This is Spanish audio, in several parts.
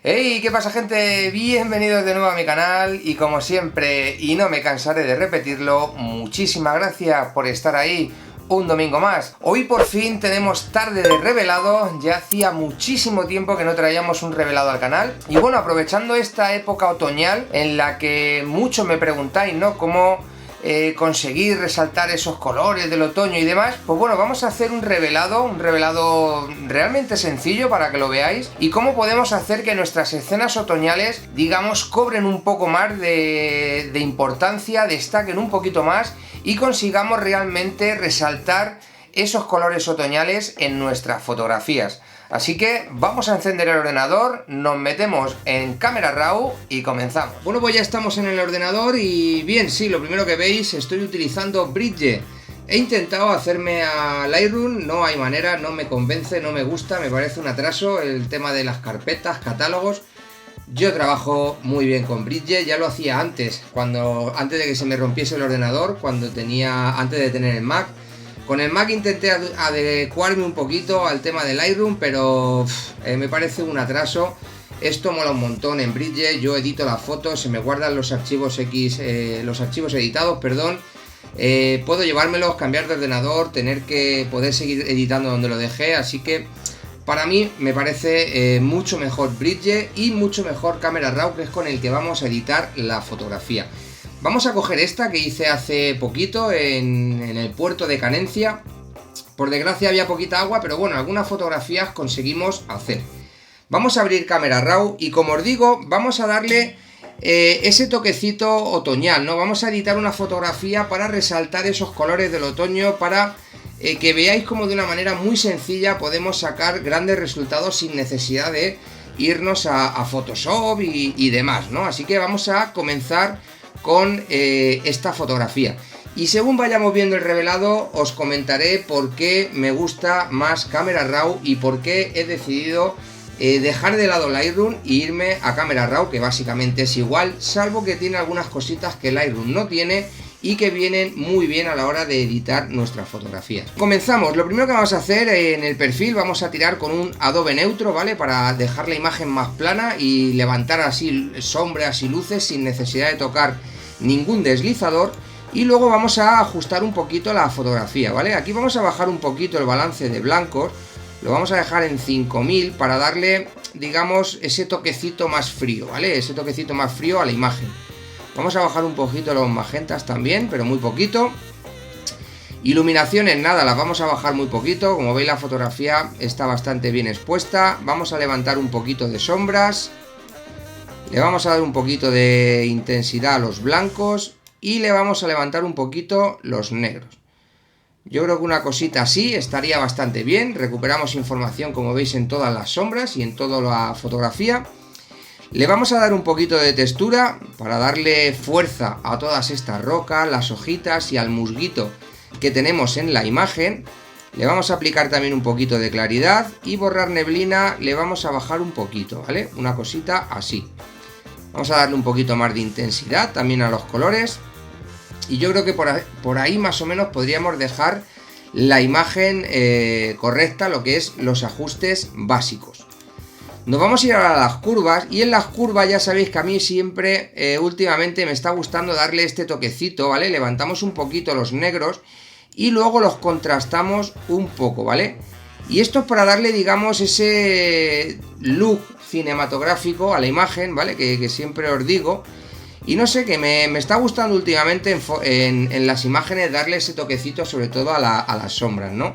Hey, ¿qué pasa, gente? Bienvenidos de nuevo a mi canal y como siempre, y no me cansaré de repetirlo, muchísimas gracias por estar ahí un domingo más. Hoy por fin tenemos tarde de revelado, ya hacía muchísimo tiempo que no traíamos un revelado al canal. Y bueno, aprovechando esta época otoñal en la que muchos me preguntáis, ¿no? Cómo conseguir resaltar esos colores del otoño y demás, pues bueno, vamos a hacer un revelado realmente sencillo para que lo veáis, y cómo podemos hacer que nuestras escenas otoñales, digamos, cobren un poco más de importancia, destaquen un poquito más y consigamos realmente resaltar esos colores otoñales en nuestras fotografías. Así que vamos a encender el ordenador, nos metemos en Camera Raw y comenzamos. Bueno, pues ya estamos en el ordenador y bien, sí, lo primero que veis, estoy utilizando Bridge. He intentado hacerme a Lightroom, no hay manera, no me convence, no me gusta, me parece un atraso el tema de las carpetas, catálogos. Yo trabajo muy bien con Bridge, ya lo hacía antes, antes de que se me rompiese el ordenador, antes de tener el Mac. Con el Mac intenté adecuarme un poquito al tema de Lightroom, pero me parece un atraso. Esto mola un montón en Bridge, yo edito las fotos, se me guardan los archivos los archivos editados, perdón. Puedo llevármelos, cambiar de ordenador, poder seguir editando donde lo dejé, así que para mí me parece mucho mejor Bridge y mucho mejor Camera Raw, que es con el que vamos a editar la fotografía. Vamos a coger esta que hice hace poquito en el puerto de Canencia. Por desgracia había poquita agua, pero bueno, algunas fotografías conseguimos hacer. Vamos a abrir Camera Raw y, como os digo, vamos a darle ese toquecito otoñal, ¿no? Vamos a editar una fotografía para resaltar esos colores del otoño, para que veáis cómo de una manera muy sencilla podemos sacar grandes resultados sin necesidad de irnos a Photoshop y demás, ¿no? Así que vamos a comenzar con esta fotografía, y según vayamos viendo el revelado os comentaré por qué me gusta más Camera Raw y por qué he decidido dejar de lado Lightroom e irme a Camera Raw, que básicamente es igual, salvo que tiene algunas cositas que Lightroom no tiene y que vienen muy bien a la hora de editar nuestras fotografías. Comenzamos. Lo primero que vamos a hacer en el perfil, vamos a tirar con un Adobe Neutro, ¿vale? Para dejar la imagen más plana y levantar así sombras y luces sin necesidad de tocar ningún deslizador. Y luego vamos a ajustar un poquito la fotografía, ¿vale? Aquí vamos a bajar un poquito el balance de blancos, lo vamos a dejar en 5000 para darle, digamos, ese toquecito más frío, ¿vale? Ese toquecito más frío a la imagen. Vamos a bajar un poquito los magentas también, pero muy poquito. Iluminaciones, nada, las vamos a bajar muy poquito. Como veis, la fotografía está bastante bien expuesta. Vamos a levantar un poquito de sombras. Le vamos a dar un poquito de intensidad a los blancos. Y le vamos a levantar un poquito los negros. Yo creo que una cosita así estaría bastante bien. Recuperamos información, como veis, en todas las sombras y en toda la fotografía. Le vamos a dar un poquito de textura para darle fuerza a todas estas rocas, las hojitas y al musguito que tenemos en la imagen. Le vamos a aplicar también un poquito de claridad, y borrar neblina le vamos a bajar un poquito, ¿vale? Una cosita así. Vamos a darle un poquito más de intensidad también a los colores. Y yo creo que por ahí más o menos podríamos dejar la imagen correcta, lo que es los ajustes básicos. Nos vamos a ir ahora a las curvas, y en las curvas ya sabéis que a mí siempre últimamente me está gustando darle este toquecito, ¿vale? Levantamos un poquito los negros y luego los contrastamos un poco, ¿vale? Y esto es para darle, digamos, ese look cinematográfico a la imagen, ¿vale? Que siempre os digo. Y no sé, que me está gustando últimamente en las imágenes darle ese toquecito, sobre todo a las sombras, ¿no?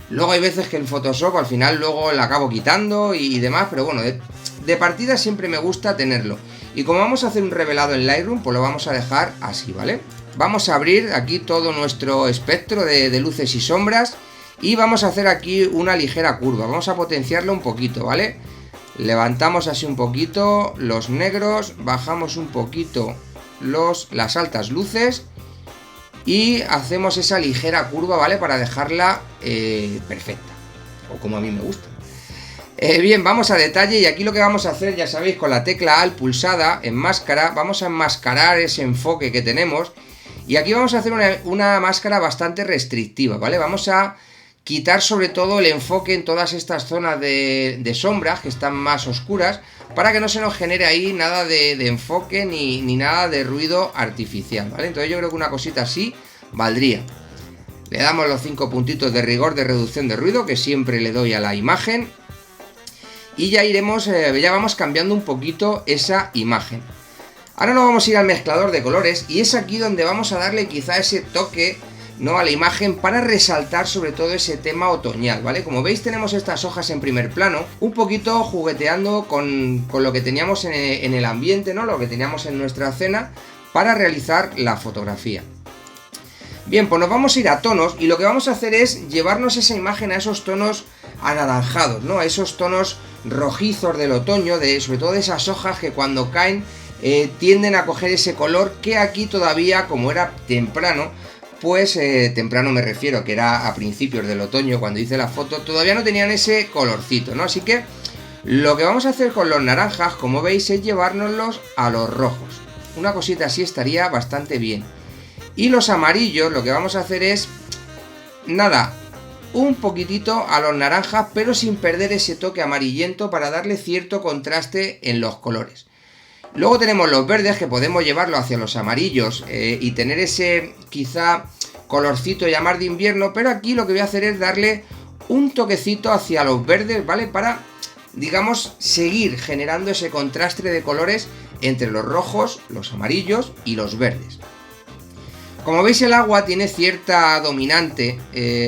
Luego hay veces que en Photoshop al final luego la acabo quitando y demás, pero bueno, de partida siempre me gusta tenerlo. Y como vamos a hacer un revelado en Lightroom, pues lo vamos a dejar así, ¿vale? Vamos a abrir aquí todo nuestro espectro de luces y sombras, y vamos a hacer aquí una ligera curva. Vamos a potenciarlo un poquito, ¿vale? Levantamos así un poquito los negros, bajamos un poquito las altas luces y hacemos esa ligera curva, ¿vale? Para dejarla perfecta, o como a mí me gusta. Bien, vamos a detalle, y aquí lo que vamos a hacer, ya sabéis, con la tecla Alt pulsada en máscara, vamos a enmascarar ese enfoque que tenemos, y aquí vamos a hacer una máscara bastante restrictiva, ¿vale? Vamos a quitar sobre todo el enfoque en todas estas zonas de sombras que están más oscuras, para que no se nos genere ahí nada de enfoque ni nada de ruido artificial, ¿vale? Entonces yo creo que una cosita así valdría. Le damos los 5 puntitos de rigor de reducción de ruido que siempre le doy a la imagen. Y ya iremos, ya vamos cambiando un poquito esa imagen. Ahora nos vamos a ir al mezclador de colores y es aquí donde vamos a darle quizá ese toque, ¿no?, a la imagen para resaltar sobre todo ese tema otoñal, ¿vale? Como veis tenemos estas hojas en primer plano, un poquito jugueteando con lo que teníamos en el ambiente, ¿no?, lo que teníamos en nuestra escena para realizar la fotografía. Bien, pues nos vamos a ir a tonos y lo que vamos a hacer es llevarnos esa imagen a esos tonos anaranjados, ¿no?, a esos tonos rojizos del otoño, sobre todo de esas hojas que cuando caen tienden a coger ese color que aquí todavía, como era temprano, pues temprano me refiero que era a principios del otoño cuando hice la foto, todavía no tenían ese colorcito, ¿no? Así que lo que vamos a hacer con los naranjas, como veis, es llevárnoslos a los rojos. Una cosita así estaría bastante bien. Y los amarillos lo que vamos a hacer es, nada, un poquitito a los naranjas, pero sin perder ese toque amarillento para darle cierto contraste en los colores. Luego tenemos los verdes que podemos llevarlo hacia los amarillos y tener ese quizá colorcito ya más de invierno, pero aquí lo que voy a hacer es darle un toquecito hacia los verdes, ¿vale? Para, digamos, seguir generando ese contraste de colores entre los rojos, los amarillos y los verdes. Como veis el agua tiene cierta dominante,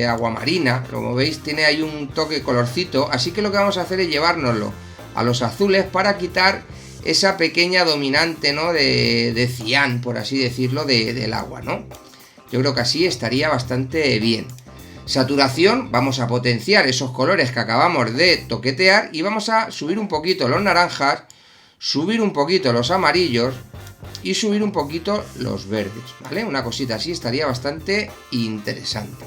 agua marina, como veis tiene ahí un toque colorcito, así que lo que vamos a hacer es llevárnoslo a los azules para quitar esa pequeña dominante, ¿no?, de cian, por así decirlo, del agua, ¿no? Yo creo que así estaría bastante bien. Saturación, vamos a potenciar esos colores que acabamos de toquetear y vamos a subir un poquito los naranjas, subir un poquito los amarillos y subir un poquito los verdes, ¿vale? Una cosita así estaría bastante interesante.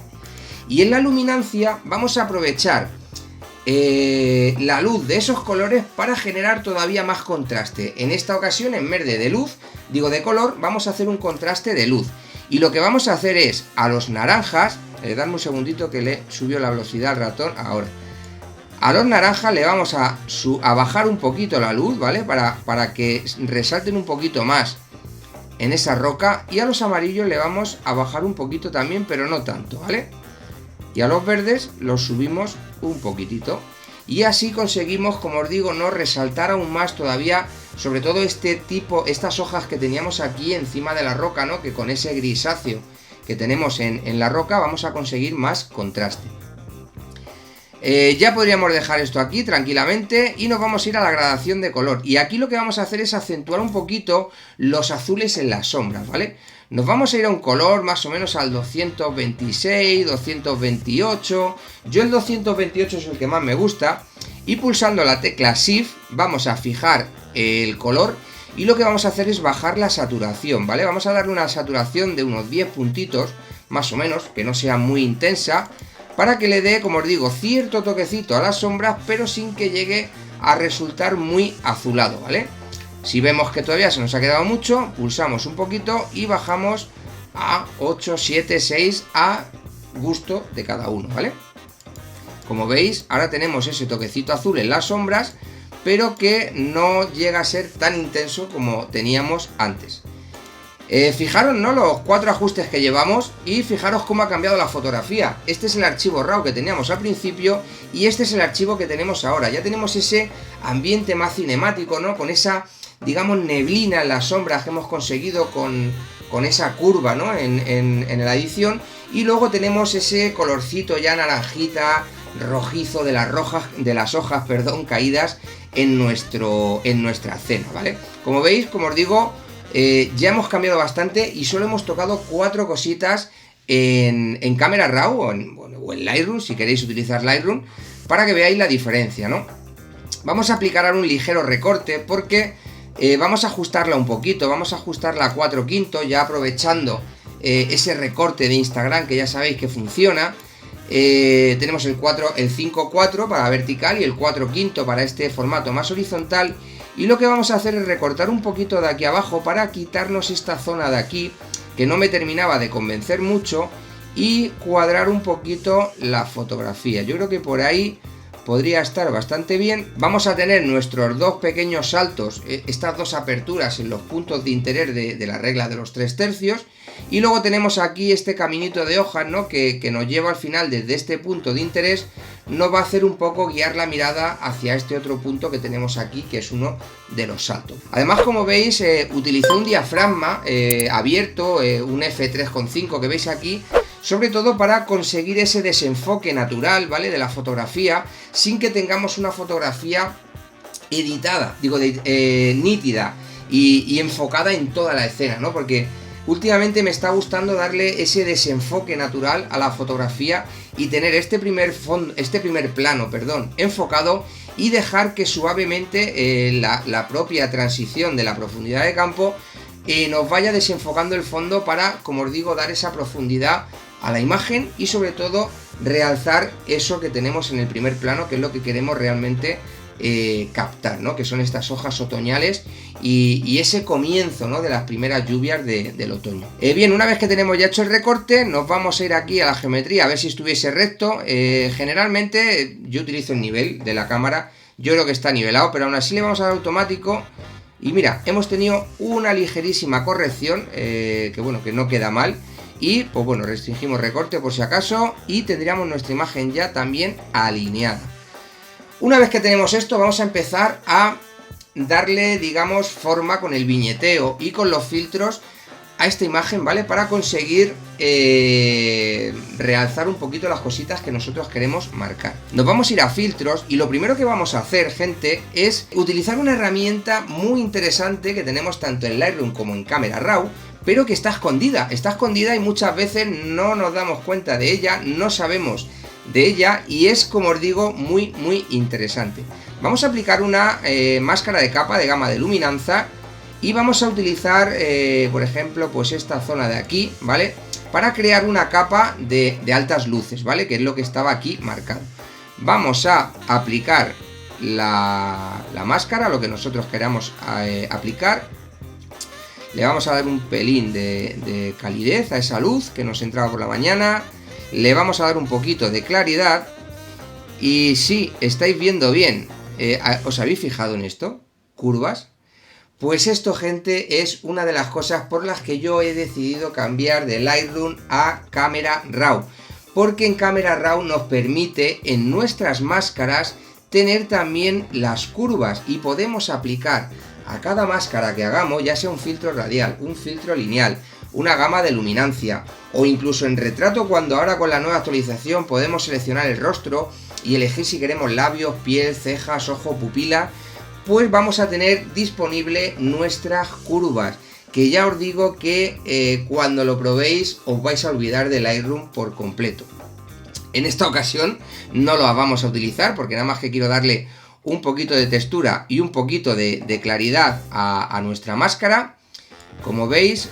Y en la luminancia vamos a aprovechar la luz de esos colores para generar todavía más contraste. En esta ocasión, en vez de color, vamos a hacer un contraste de luz. Y lo que vamos a hacer es, a los naranjas, dadme un segundito que le subió la velocidad al ratón ahora. A los naranjas le vamos a bajar un poquito la luz, ¿vale? Para que resalten un poquito más en esa roca. Y a los amarillos le vamos a bajar un poquito también, pero no tanto, ¿vale? Y a los verdes los subimos un poquitito. Y así conseguimos, como os digo, no resaltar aún más todavía, sobre todo estas hojas que teníamos aquí encima de la roca, ¿no? Que con ese grisáceo que tenemos en la roca vamos a conseguir más contraste. Ya podríamos dejar esto aquí tranquilamente y nos vamos a ir a la gradación de color. Y aquí lo que vamos a hacer es acentuar un poquito los azules en las sombras, ¿vale? Nos vamos a ir a un color más o menos al 226, 228. Yo el 228 es el que más me gusta. Y pulsando la tecla Shift vamos a fijar el color. Y lo que vamos a hacer es bajar la saturación, ¿vale? Vamos a darle una saturación de unos 10 puntitos, más o menos, que no sea muy intensa, para que le dé, como os digo, cierto toquecito a las sombras, pero sin que llegue a resultar muy azulado, ¿vale? Si vemos que todavía se nos ha quedado mucho, pulsamos un poquito y bajamos a 8, 7, 6 a gusto de cada uno, ¿vale? Como veis, ahora tenemos ese toquecito azul en las sombras, pero que no llega a ser tan intenso como teníamos antes. Fijaros, ¿no?, los 4 ajustes que llevamos y fijaros cómo ha cambiado la fotografía. Este es el archivo RAW que teníamos al principio y este es el archivo que tenemos ahora. Ya tenemos ese ambiente más cinemático, ¿no?, con esa, digamos, neblina en las sombras que hemos conseguido con esa curva, ¿no?, en la edición. Y luego tenemos ese colorcito ya naranjita, rojizo de las hojas, caídas en nuestra escena, ¿vale? Como veis, como os digo, ya hemos cambiado bastante y solo hemos tocado 4 cositas en Camera Raw o en Lightroom, si queréis utilizar Lightroom, para que veáis la diferencia, ¿no? Vamos a aplicar ahora un ligero recorte porque vamos a ajustarla un poquito, vamos a ajustarla a 4/5, ya aprovechando ese recorte de Instagram que ya sabéis que funciona. Tenemos el 5/4 para vertical y el 4/5 para este formato más horizontal. Y lo que vamos a hacer es recortar un poquito de aquí abajo para quitarnos esta zona de aquí que no me terminaba de convencer mucho y cuadrar un poquito la fotografía. Yo creo que por ahí podría estar bastante bien. Vamos a tener nuestros dos pequeños saltos, estas dos aperturas en los puntos de interés de la regla de los 3/3, y luego tenemos aquí este caminito de hojas, ¿no? que nos lleva al final desde este punto de interés, nos va a hacer un poco guiar la mirada hacia este otro punto que tenemos aquí, que es uno de los saltos. Además, como veis, utilicé un diafragma abierto, un f3.5 que veis aquí, sobre todo para conseguir ese desenfoque natural, ¿vale?, de la fotografía, sin que tengamos una fotografía editada, nítida y enfocada en toda la escena, ¿no? Porque últimamente me está gustando darle ese desenfoque natural a la fotografía y tener este primer plano enfocado, y dejar que suavemente la propia transición de la profundidad de campo nos vaya desenfocando el fondo para, como os digo, dar esa profundidad a la imagen y sobre todo realzar eso que tenemos en el primer plano, que es lo que queremos realmente captar, ¿no? Que son estas hojas otoñales y ese comienzo, ¿no?, de las primeras lluvias del otoño. Bien, una vez que tenemos ya hecho el recorte, nos vamos a ir aquí a la geometría a ver si estuviese recto. Generalmente yo utilizo el nivel de la cámara, yo creo que está nivelado, pero aún así le vamos a dar automático. Y mira, hemos tenido una ligerísima corrección, que no queda mal. Y pues bueno, restringimos recorte por si acaso y tendríamos nuestra imagen ya también alineada. Una vez que tenemos esto, vamos a empezar a darle, digamos, forma con el viñeteo y con los filtros a esta imagen, ¿vale? Para conseguir realzar un poquito las cositas que nosotros queremos marcar. Nos vamos a ir a filtros y lo primero que vamos a hacer, gente, es utilizar una herramienta muy interesante que tenemos tanto en Lightroom como en Camera Raw, pero que está escondida y muchas veces no nos damos cuenta de ella, no sabemos de ella, y es, como os digo, muy interesante. Vamos a aplicar una máscara de capa de gama de luminanza y vamos a utilizar, por ejemplo, pues esta zona de aquí, ¿vale?, para crear una capa de altas luces, ¿vale?, que es lo que estaba aquí marcado. Vamos a aplicar la máscara, lo que nosotros queramos aplicar. Le vamos a dar un pelín de calidez a esa luz que nos entraba por la mañana. Le vamos a dar un poquito de claridad. Y sí, estáis viendo bien. ¿Os habéis fijado en esto? ¿Curvas? Pues esto, gente, es una de las cosas por las que yo he decidido cambiar de Lightroom a Camera Raw. Porque en Camera Raw nos permite en nuestras máscaras tener también las curvas y podemos aplicar a cada máscara que hagamos, ya sea un filtro radial, un filtro lineal, una gama de luminancia, o incluso en retrato, cuando ahora con la nueva actualización podemos seleccionar el rostro y elegir si queremos labios, piel, cejas, ojo, pupila, pues vamos a tener disponible nuestras curvas, que ya os digo que cuando lo probéis os vais a olvidar de Lightroom por completo. En esta ocasión no lo vamos a utilizar porque nada más que quiero darle un poquito de textura y un poquito de claridad a nuestra máscara. Como veis,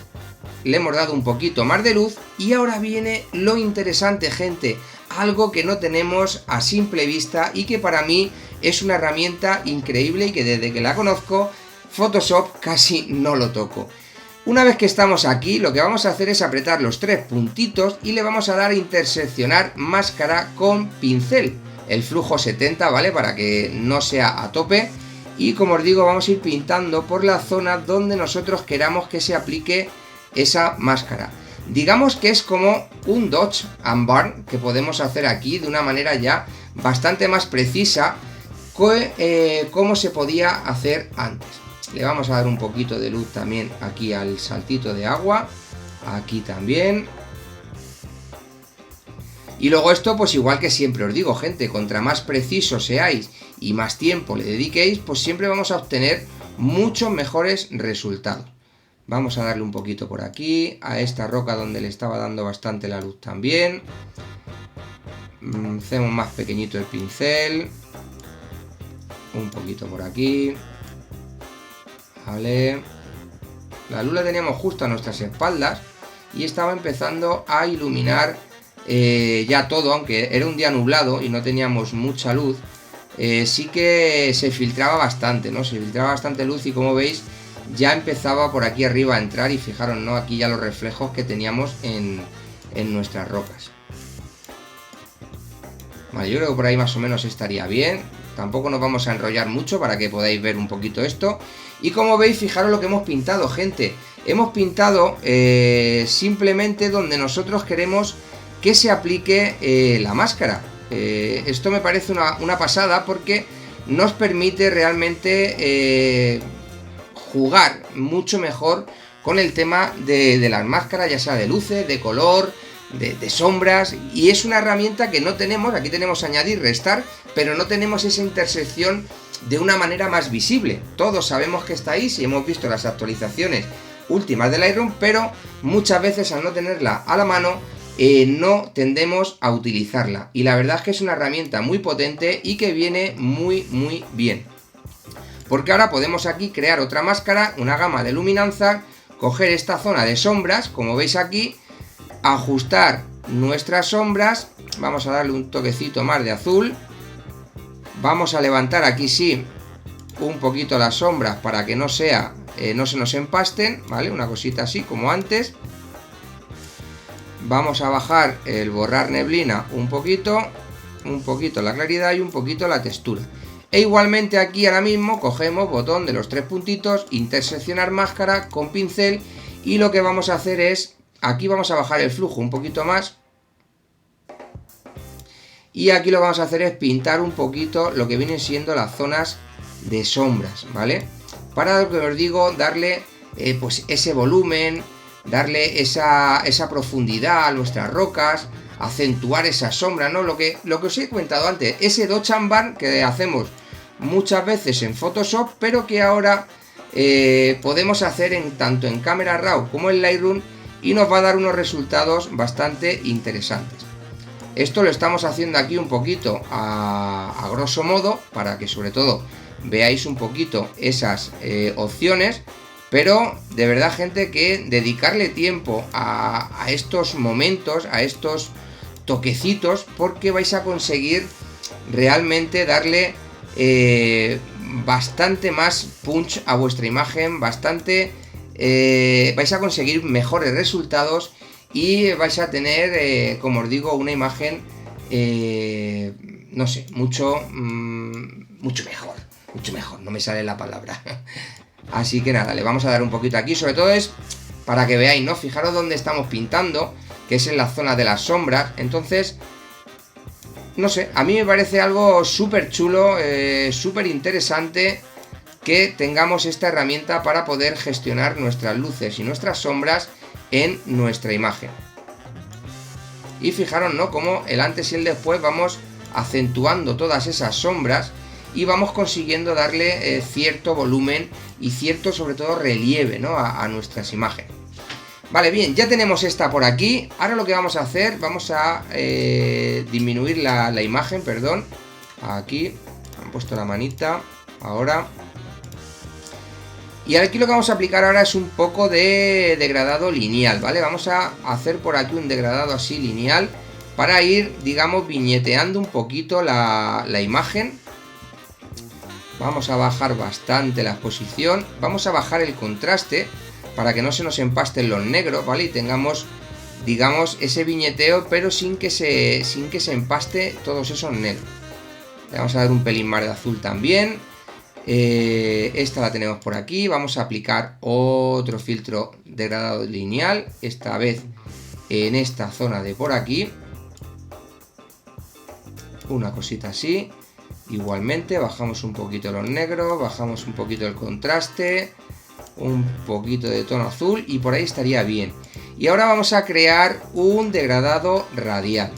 le hemos dado un poquito más de luz y ahora viene lo interesante, gente, algo que no tenemos a simple vista y que para mí es una herramienta increíble y que desde que la conozco, Photoshop casi no lo toco. Una vez que estamos aquí, lo que vamos a hacer es apretar los tres puntitos y le vamos a dar a interseccionar máscara con pincel. El flujo 70, ¿vale?, para que no sea a tope. Y como os digo, vamos a ir pintando por la zona donde nosotros queramos que se aplique esa máscara. Digamos que es como un dodge and burn que podemos hacer aquí de una manera ya bastante más precisa como se podía hacer antes. Le vamos a dar un poquito de luz también aquí al saltito de agua, aquí también. Y luego esto, pues igual que siempre os digo, gente, contra más precisos seáis y más tiempo le dediquéis, pues siempre vamos a obtener muchos mejores resultados. Vamos a darle un poquito por aquí, a esta roca donde le estaba dando bastante la luz también. Hacemos más pequeñito el pincel. Un poquito por aquí. Vale. La luz la teníamos justo a nuestras espaldas y estaba empezando a iluminar ya todo, aunque era un día nublado y no teníamos mucha luz. Sí que se filtraba bastante, ¿no? Se filtraba bastante luz y como veis ya empezaba por aquí arriba a entrar y fijaros, ¿no?, aquí ya los reflejos que teníamos en en nuestras rocas. Vale, yo creo que por ahí más o menos estaría bien. Tampoco nos vamos a enrollar mucho para que podáis ver un poquito esto. Y como veis, fijaros lo que hemos pintado, gente. Hemos pintado simplemente donde nosotros queremos que se aplique la máscara. Esto me parece una pasada porque nos permite realmente jugar mucho mejor con el tema de las máscaras, ya sea de luces, de color, de sombras, y es una herramienta que no tenemos. Aquí tenemos añadir, restar, pero no tenemos esa intersección de una manera más visible. Todos sabemos que está ahí si hemos visto las actualizaciones últimas del Lightroom, pero muchas veces al no tenerla a la mano no tendemos a utilizarla, y la verdad es que es una herramienta muy potente y que viene muy bien, porque ahora podemos aquí crear otra máscara, una gama de luminanza, coger esta zona de sombras, como veis aquí, ajustar nuestras sombras, vamos a darle un toquecito más de azul, vamos a levantar aquí sí un poquito las sombras para que no se nos empasten, ¿vale? Una cosita así como antes. Vamos a bajar el borrar neblina un poquito la claridad y un poquito la textura. E igualmente aquí ahora mismo cogemos botón de los tres puntitos, interseccionar máscara con pincel, y lo que vamos a hacer es, aquí vamos a bajar el flujo un poquito más, y aquí lo que vamos a hacer es pintar un poquito lo que vienen siendo las zonas de sombras, ¿vale? Para lo que os digo, darle pues ese volumen, darle esa profundidad a nuestras rocas, acentuar esas sombras, ¿no? Lo que os he comentado antes, ese dodge and burn que hacemos muchas veces en Photoshop, pero que ahora podemos hacer tanto en Camera Raw como en Lightroom, y nos va a dar unos resultados bastante interesantes. Esto lo estamos haciendo aquí un poquito a grosso modo, para que sobre todo veáis un poquito esas opciones. Pero de verdad, gente, que dedicarle tiempo a estos momentos, a estos toquecitos, porque vais a conseguir realmente darle bastante más punch a vuestra imagen, vais a conseguir mejores resultados y vais a tener, como os digo, una imagen, no sé, mucho mejor, no me sale la palabra. Así que nada, le vamos a dar un poquito aquí, sobre todo es para que veáis, ¿no? Fijaros dónde estamos pintando, que es en la zona de las sombras. Entonces, no sé, a mí me parece algo súper chulo, súper interesante que tengamos esta herramienta para poder gestionar nuestras luces y nuestras sombras en nuestra imagen. Y fijaros, ¿no? Como el antes y el después vamos acentuando todas esas sombras y vamos consiguiendo darle cierto volumen y cierto, sobre todo, relieve, ¿no? a nuestras imágenes. Vale, bien, ya tenemos esta por aquí. Ahora lo que vamos a hacer, vamos a disminuir la imagen, perdón. Aquí, han puesto la manita, ahora. Y aquí lo que vamos a aplicar ahora es un poco de degradado lineal, ¿vale? Vamos a hacer por aquí un degradado así lineal para ir, digamos, viñeteando un poquito la imagen. Vamos a bajar bastante la exposición, vamos a bajar el contraste para que no se nos empasten los negros, ¿vale? Y tengamos, digamos, ese viñeteo, pero sin que se empaste todos esos negros. Le vamos a dar un pelín más de azul también. Esta la tenemos por aquí. Vamos a aplicar otro filtro degradado lineal, esta vez en esta zona de por aquí. Una cosita así. Igualmente bajamos un poquito los negros, bajamos un poquito el contraste, un poquito de tono azul, y por ahí estaría bien. Y ahora vamos a crear un degradado radial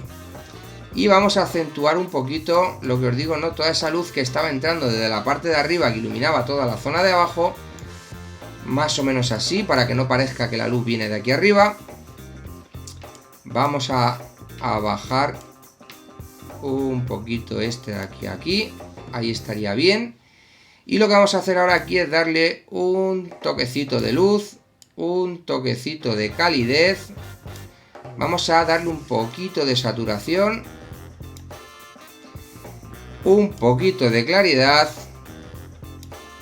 y vamos a acentuar un poquito lo que os digo, ¿no? Toda esa luz que estaba entrando desde la parte de arriba, que iluminaba toda la zona de abajo, más o menos así, para que no parezca que la luz viene de aquí arriba. Vamos a bajar un poquito este de aquí a aquí, ahí estaría bien. Y lo que vamos a hacer ahora aquí es darle un toquecito de luz, un toquecito de calidez, vamos a darle un poquito de saturación, un poquito de claridad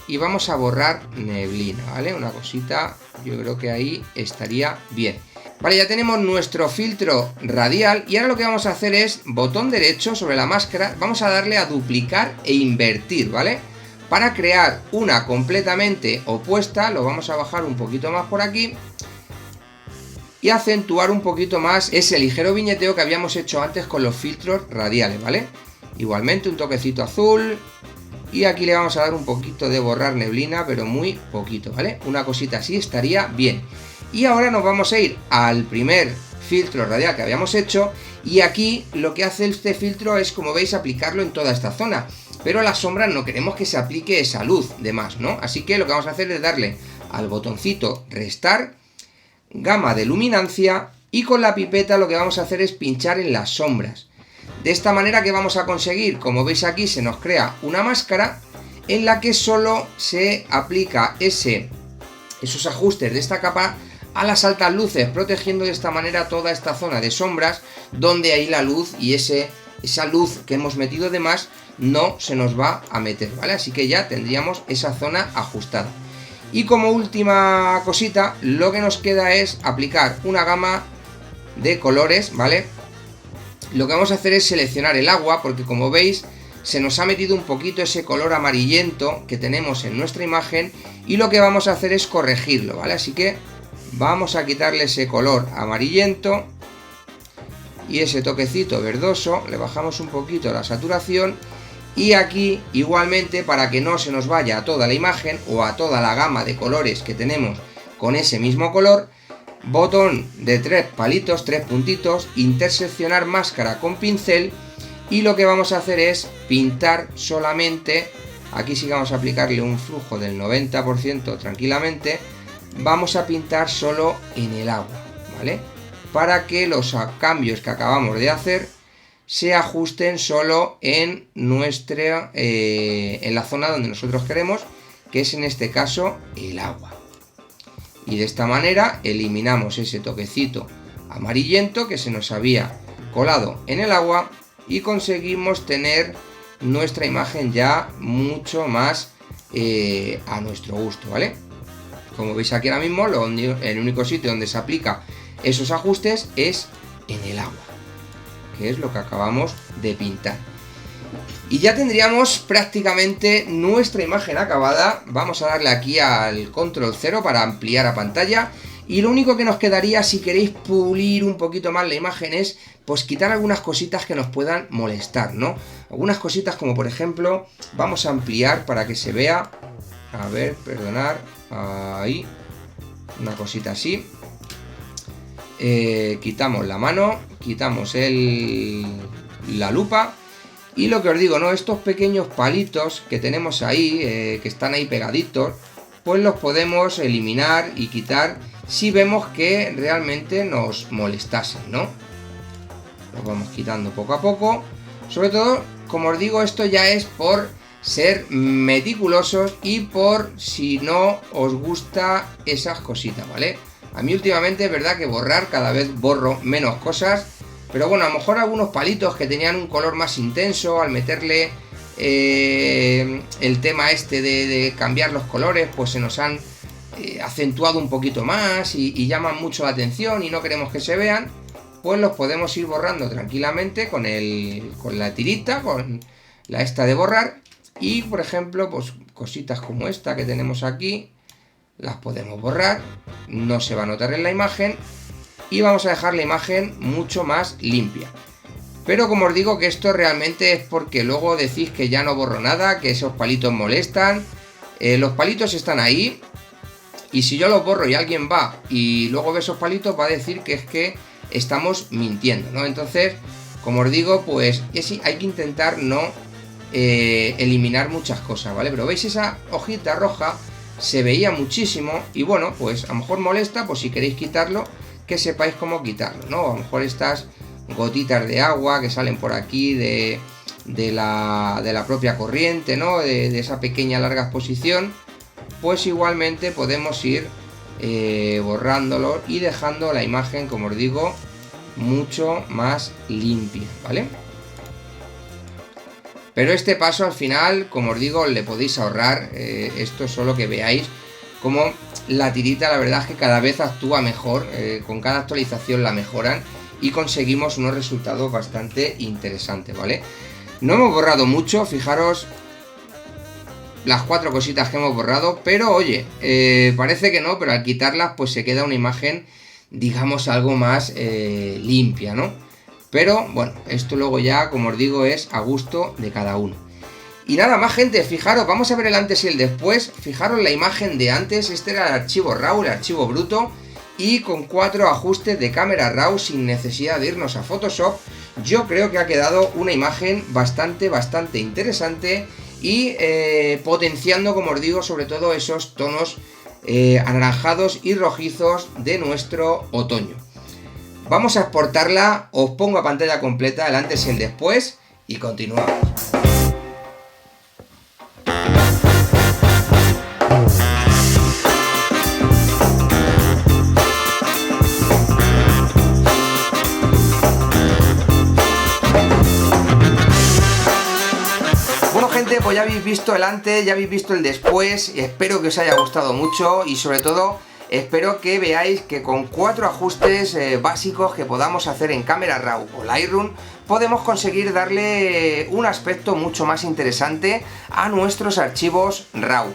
y vamos a borrar neblina, ¿vale? Una cosita, yo creo que ahí estaría bien. Vale, ya tenemos nuestro filtro radial y ahora lo que vamos a hacer es botón derecho sobre la máscara, vamos a darle a duplicar e invertir, ¿vale? Para crear una completamente opuesta, lo vamos a bajar un poquito más por aquí y acentuar un poquito más ese ligero viñeteo que habíamos hecho antes con los filtros radiales, ¿vale? Igualmente un toquecito azul y aquí le vamos a dar un poquito de borrar neblina, pero muy poquito, ¿vale? Una cosita así estaría bien. Y ahora nos vamos a ir al primer filtro radial que habíamos hecho y aquí lo que hace este filtro es, como veis, aplicarlo en toda esta zona, pero a las sombras no queremos que se aplique esa luz de más, ¿no? Así que lo que vamos a hacer es darle al botoncito restar, gama de luminancia y con la pipeta lo que vamos a hacer es pinchar en las sombras. De esta manera, que vamos a conseguir, como veis aquí, se nos crea una máscara en la que solo se aplica esos ajustes de esta capa a las altas luces, protegiendo de esta manera toda esta zona de sombras donde hay la luz y esa luz que hemos metido de más no se nos va a meter, ¿vale? Así que ya tendríamos esa zona ajustada. Y como última cosita, lo que nos queda es aplicar una gama de colores, ¿vale? Lo que vamos a hacer es seleccionar el agua, porque como veis se nos ha metido un poquito ese color amarillento que tenemos en nuestra imagen y lo que vamos a hacer es corregirlo, ¿vale? Así que vamos a quitarle ese color amarillento y ese toquecito verdoso, le bajamos un poquito la saturación y aquí igualmente, para que no se nos vaya a toda la imagen o a toda la gama de colores que tenemos con ese mismo color, botón de 3 palitos, 3 puntitos, interseccionar máscara con pincel y lo que vamos a hacer es pintar solamente, aquí sí que vamos a aplicarle un flujo del 90% tranquilamente, vamos a pintar solo en el agua, ¿vale? Para que los cambios que acabamos de hacer se ajusten solo en en la zona donde nosotros queremos, que es en este caso el agua. Y de esta manera eliminamos ese toquecito amarillento que se nos había colado en el agua y conseguimos tener nuestra imagen ya mucho más a nuestro gusto, ¿vale? Como veis aquí ahora mismo, el único sitio donde se aplica esos ajustes es en el agua, que es lo que acabamos de pintar. Y ya tendríamos prácticamente nuestra imagen acabada. Vamos a darle aquí al control 0 para ampliar a pantalla. Y lo único que nos quedaría, si queréis pulir un poquito más la imagen, es pues quitar algunas cositas que nos puedan molestar, ¿no? Algunas cositas como por ejemplo, vamos a ampliar para que se vea, a ver, perdonar, ahí, una cosita así. Quitamos la mano, quitamos la lupa. Y lo que os digo, ¿no? Estos pequeños palitos que tenemos ahí, que están ahí pegaditos, pues los podemos eliminar y quitar si vemos que realmente nos molestasen, ¿no? Los vamos quitando poco a poco. Sobre todo, como os digo, esto ya es por ser meticulosos y por si no os gusta esas cositas, ¿vale? A mí últimamente es verdad que borrar, cada vez borro menos cosas. Pero bueno, a lo mejor algunos palitos que tenían un color más intenso, al meterle el tema este de cambiar los colores, pues se nos han acentuado un poquito más y llaman mucho la atención y no queremos que se vean, pues los podemos ir borrando tranquilamente con la tirita, con la esta de borrar. Y por ejemplo, pues cositas como esta que tenemos aquí, las podemos borrar, no se va a notar en la imagen. Y vamos a dejar la imagen mucho más limpia. Pero como os digo, que esto realmente es porque luego decís que ya no borro nada, que esos palitos molestan. Los palitos están ahí. Y si yo los borro y alguien va y luego ve esos palitos, va a decir que es que estamos mintiendo, ¿no? Entonces, como os digo, pues hay que intentar no eliminar muchas cosas, ¿vale? Pero veis, esa hojita roja se veía muchísimo. Y bueno, pues a lo mejor molesta, pues si queréis quitarlo, que sepáis cómo quitarlo, ¿no? A lo mejor estas gotitas de agua que salen por aquí de la propia corriente, ¿no? De esa pequeña larga exposición, pues igualmente podemos ir borrándolo y dejando la imagen, como os digo, mucho más limpia, ¿vale? Pero este paso al final, como os digo, le podéis ahorrar. Esto es solo que veáis cómo la tirita la verdad es que cada vez actúa mejor, con cada actualización la mejoran y conseguimos unos resultados bastante interesantes, ¿vale? No hemos borrado mucho, fijaros las 4 cositas que hemos borrado, pero oye, parece que no, pero al quitarlas pues se queda una imagen, digamos, algo más limpia, ¿no? Pero bueno, esto luego ya, como os digo, es a gusto de cada uno. Y nada más, gente, fijaros, vamos a ver el antes y el después. Fijaros la imagen de antes, este era el archivo RAW, el archivo bruto, y con 4 ajustes de cámara RAW sin necesidad de irnos a Photoshop. Yo creo que ha quedado una imagen bastante interesante y potenciando, como os digo, sobre todo esos tonos anaranjados y rojizos de nuestro otoño. Vamos a exportarla, os pongo a pantalla completa el antes y el después y continuamos. Pues ya habéis visto el antes, ya habéis visto el después, y espero que os haya gustado mucho y sobre todo espero que veáis que con 4 ajustes básicos que podamos hacer en Camera Raw o Lightroom podemos conseguir darle un aspecto mucho más interesante a nuestros archivos RAW.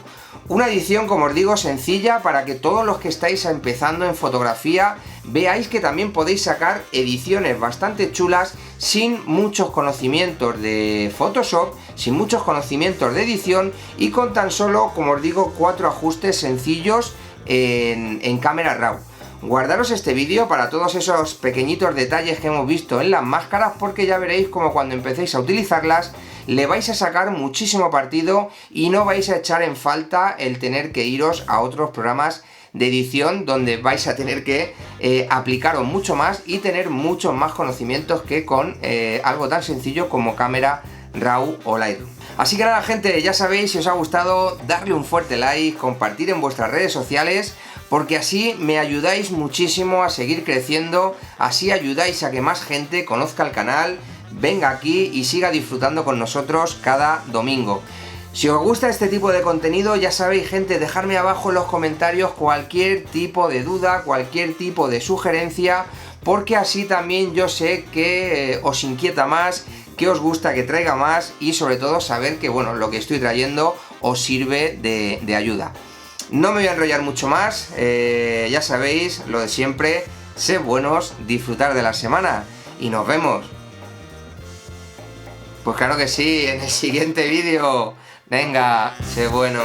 Una edición, como os digo, sencilla para que todos los que estáis empezando en fotografía veáis que también podéis sacar ediciones bastante chulas sin muchos conocimientos de Photoshop, sin muchos conocimientos de edición y con tan solo, como os digo, 4 ajustes sencillos en Camera Raw. Guardaros este vídeo para todos esos pequeñitos detalles que hemos visto en las máscaras, porque ya veréis como cuando empecéis a utilizarlas le vais a sacar muchísimo partido y no vais a echar en falta el tener que iros a otros programas de edición donde vais a tener que aplicaros mucho más y tener muchos más conocimientos que con algo tan sencillo como Camera Raw o Lightroom. Así que nada, gente, ya sabéis, si os ha gustado, darle un fuerte like, compartir en vuestras redes sociales, porque así me ayudáis muchísimo a seguir creciendo, así ayudáis a que más gente conozca el canal, venga aquí y siga disfrutando con nosotros cada domingo. Si os gusta este tipo de contenido, ya sabéis, gente, dejadme abajo en los comentarios cualquier tipo de duda, cualquier tipo de sugerencia, porque así también yo sé que os inquieta más, que os gusta que traiga más y sobre todo saber que, bueno, lo que estoy trayendo os sirve de ayuda. No me voy a enrollar mucho más, ya sabéis, lo de siempre, sed buenos, disfrutar de la semana y nos vemos. Pues claro que sí, en el siguiente vídeo. Venga, sé buenos.